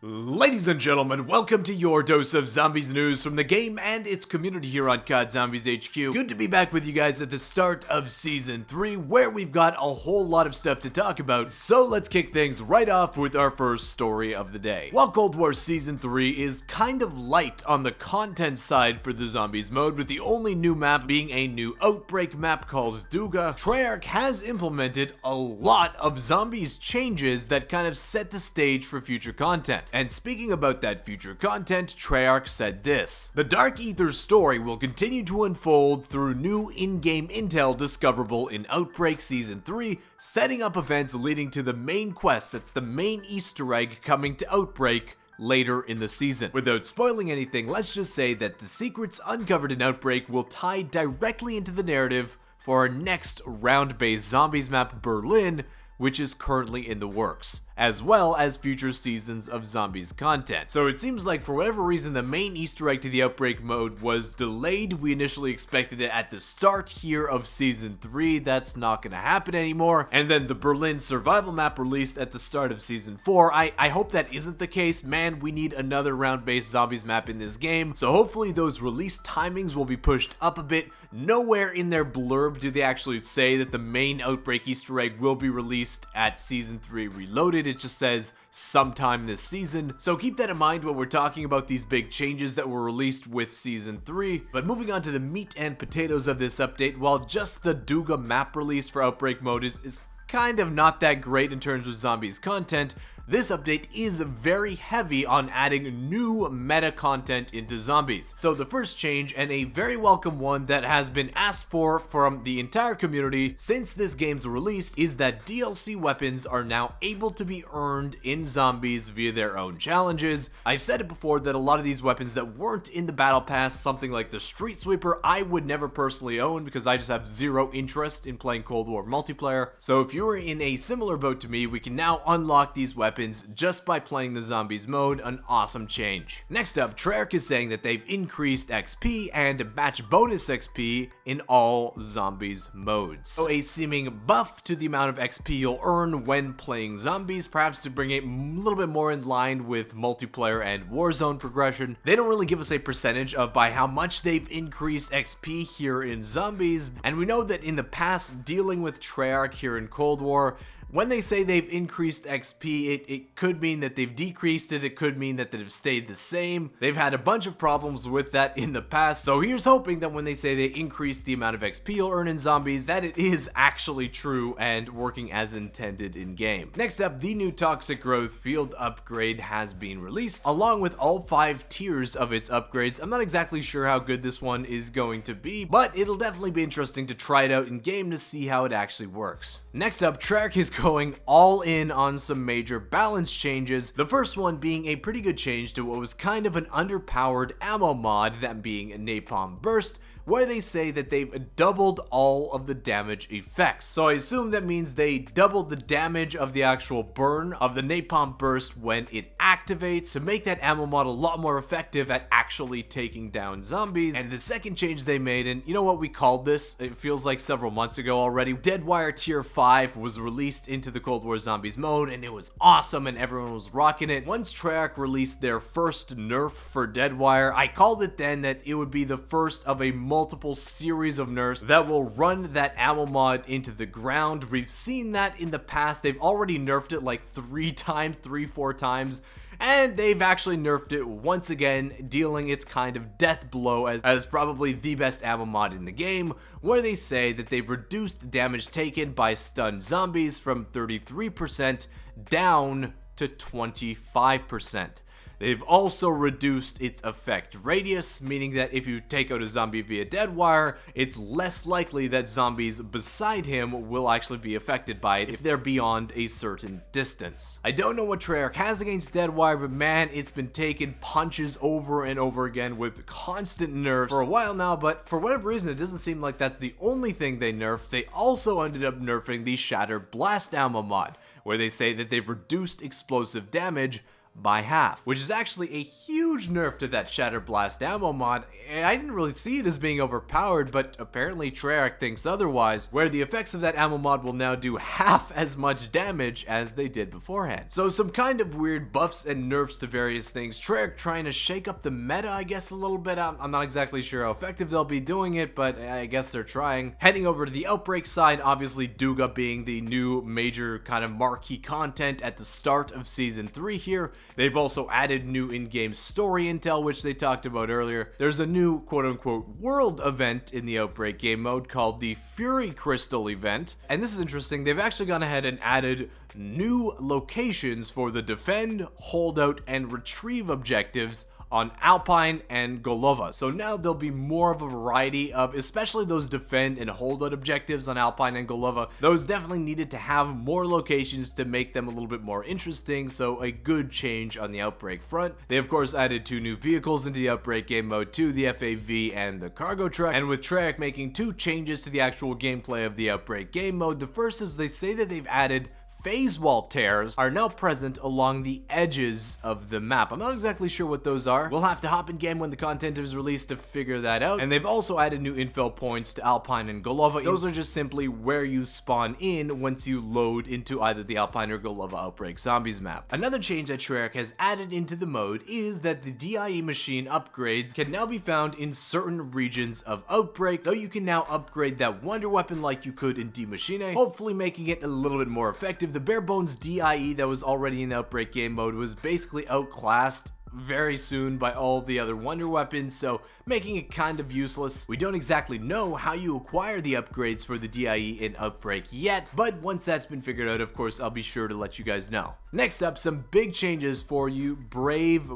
Ladies and gentlemen, welcome to your dose of zombies news from the game and its community here on COD Zombies HQ. Good to be back with you guys at the start of Season 3, where we've got a whole lot of stuff to talk about, so let's kick things right off with our first story of the day. While Cold War Season 3 is kind of light on the content side for the Zombies mode, with the only new map being a new Outbreak map called Duga, Treyarch has implemented a lot of Zombies changes that kind of set the stage for future content. And speaking about that future content, Treyarch said this: "The Dark Ether story will continue to unfold through new in-game intel discoverable in Outbreak Season 3, setting up events leading to the main quest that's the main Easter egg coming to Outbreak later in the season." Without spoiling anything, let's just say that the secrets uncovered in Outbreak will tie directly into the narrative for our next round-based Zombies map, Berlin, which is currently in the works, as well as future seasons of Zombies content. So it seems like for whatever reason the main Easter egg to the Outbreak mode was delayed. We initially expected it at the start here of Season 3, that's not gonna happen anymore. And then the Berlin survival map released at the start of Season 4. I hope that isn't the case. Man, we need another round-based Zombies map in this game. So hopefully those release timings will be pushed up a bit. Nowhere in their blurb do they actually say that the main Outbreak Easter egg will be released at Season 3 Reloaded. It just says sometime this season, so keep that in mind when we're talking about these big changes that were released with Season 3. But moving on to the meat and potatoes of this update, while just the Duga map release for Outbreak mode is kind of not that great in terms of Zombies content, this update is very heavy on adding new meta content into Zombies. So the first change, and a very welcome one that has been asked for from the entire community since this game's release, is that DLC weapons are now able to be earned in Zombies via their own challenges. I've said it before that a lot of these weapons that weren't in the Battle Pass, something like the Street Sweeper, I would never personally own because I just have zero interest in playing Cold War multiplayer. So if you're in a similar boat to me, we can now unlock these weapons just by playing the Zombies mode, an awesome change. Next up, Treyarch is saying that they've increased XP and match bonus XP in all Zombies modes. So a seeming buff to the amount of XP you'll earn when playing Zombies, perhaps to bring it a little bit more in line with multiplayer and Warzone progression. They don't really give us a percentage of by how much they've increased XP here in Zombies, and we know that in the past, dealing with Treyarch here in Cold War, when they say they've increased XP, it could mean that they've decreased it, it could mean that they've stayed the same. They've had a bunch of problems with that in the past, so here's hoping that when they say they increased the amount of XP you'll earn in Zombies, that it is actually true and working as intended in game. Next up, the new Toxic Growth Field upgrade has been released, along with all 5 tiers of its upgrades. I'm not exactly sure how good this one is going to be, but it'll definitely be interesting to try it out in game to see how it actually works. Next up, Treyarch is going all in on some major balance changes, the first one being a pretty good change to what was kind of an underpowered ammo mod, that being Napalm Burst, where they say that they've doubled all of the damage effects. So I assume that means they doubled the damage of the actual burn of the Napalm Burst when it activates, to make that ammo mod a lot more effective at actually taking down zombies. And the second change they made, and you know what we called this? It feels like several months ago already. Deadwire Tier 5 was released into the Cold War Zombies mode, and it was awesome and everyone was rocking it. Once Treyarch released their first nerf for Deadwire, I called it then that it would be the first of a multiple series of nerfs that will run that ammo mod into the ground. We've seen that in the past. They've already nerfed it like 4 times, and they've actually nerfed it once again, dealing its kind of death blow as probably the best ammo mod in the game, where they say that they've reduced damage taken by stunned zombies from 33% down to 25%. They've also reduced its effect radius, meaning that if you take out a zombie via Deadwire, it's less likely that zombies beside him will actually be affected by it if they're beyond a certain distance. I don't know what Treyarch has against Deadwire, but man, it's been taking punches over and over again with constant nerfs for a while now, but for whatever reason, it doesn't seem like that's the only thing they nerfed. They also ended up nerfing the Shattered Blast ammo mod, where they say that they've reduced explosive damage by half, which is actually a huge nerf to that Shatter Blast ammo mod. I didn't really see it as being overpowered, but apparently Treyarch thinks otherwise, where the effects of that ammo mod will now do half as much damage as they did beforehand. So some kind of weird buffs and nerfs to various things. Treyarch trying to shake up the meta, I guess, a little bit. I'm not exactly sure how effective they'll be doing it, but I guess they're trying. Heading over to the Outbreak side, obviously Duga being the new major kind of marquee content at the start of Season 3 here. They've also added new in-game story intel, which they talked about earlier. There's a new quote-unquote world event in the Outbreak game mode called the Fury Crystal event. And this is interesting. They've actually gone ahead and added new locations for the defend, holdout, and retrieve objectives on Alpine and Golova. So now there'll be more of a variety of, especially those defend and holdout objectives on Alpine and Golova. Those definitely needed to have more locations to make them a little bit more interesting, so a good change on the Outbreak front. They of course added 2 new vehicles into the Outbreak game mode too, the FAV and the cargo truck, and with Treyarch making 2 changes to the actual gameplay of the Outbreak game mode. The first is they say that they've added phase wall tears are now present along the edges of the map. I'm not exactly sure what those are. We'll have to hop in game when the content is released to figure that out. And they've also added new infill points to Alpine and Golova. Those are just simply where you spawn in once you load into either the Alpine or Golova Outbreak Zombies map. Another change that Treyarch has added into the mode is that the DIE machine upgrades can now be found in certain regions of Outbreak, though you can now upgrade that wonder weapon like you could in Die Maschine, hopefully making it a little bit more effective. The bare bones DIE that was already in the Outbreak game mode was basically outclassed very soon by all the other wonder weapons, so making it kind of useless. We don't exactly know how you acquire the upgrades for the DIE in Outbreak yet, but once that's been figured out, of course, I'll be sure to let you guys know. Next up, some big changes for you brave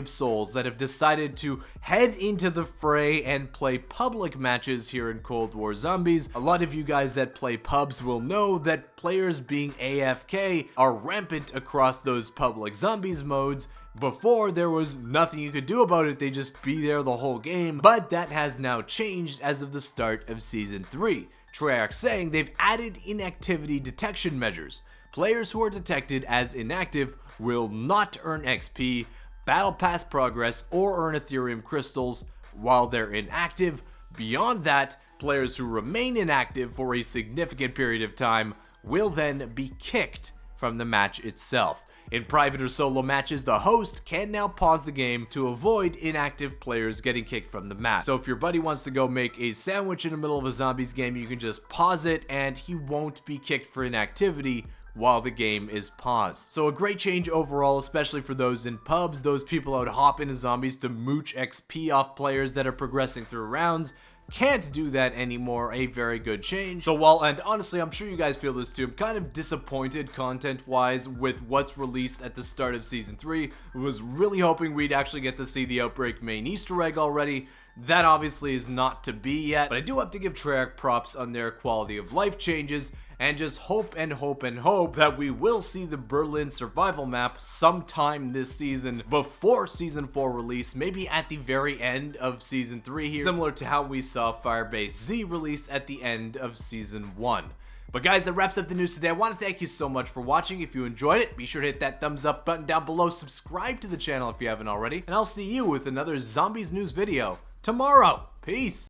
souls that have decided to head into the fray and play public matches here in Cold War Zombies. A lot of you guys that play pubs will know that players being AFK are rampant across those public zombies modes. Before, there was nothing you could do about it, they just be there the whole game, but that has now changed as of the start of Season 3. Treyarch saying they've added inactivity detection measures. Players who are detected as inactive will not earn XP, Battle Pass progress, or earn Ethereum crystals while they're inactive. Beyond that, players who remain inactive for a significant period of time will then be kicked from the match itself. In private or solo matches, the host can now pause the game to avoid inactive players getting kicked from the match. So if your buddy wants to go make a sandwich in the middle of a zombies game, you can just pause it and he won't be kicked for inactivity while the game is paused. So a great change overall, especially for those in pubs, those people out hopping into zombies to mooch XP off players that are progressing through rounds. Can't do that anymore. A very good change. So while, and honestly, I'm sure you guys feel this too, I'm kind of disappointed content-wise with what's released at the start of Season 3. I was really hoping we'd actually get to see the Outbreak main Easter egg already. That obviously is not to be yet, but I do have to give Treyarch props on their quality of life changes, and just hope and hope and hope that we will see the Berlin survival map sometime this season before Season 4 release, maybe at the very end of Season 3 here, similar to how we saw Firebase Z release at the end of Season 1. But guys, that wraps up the news today. I want to thank you so much for watching. If you enjoyed it, be sure to hit that thumbs up button down below, subscribe to the channel if you haven't already, and I'll see you with another Zombies news video tomorrow. Peace!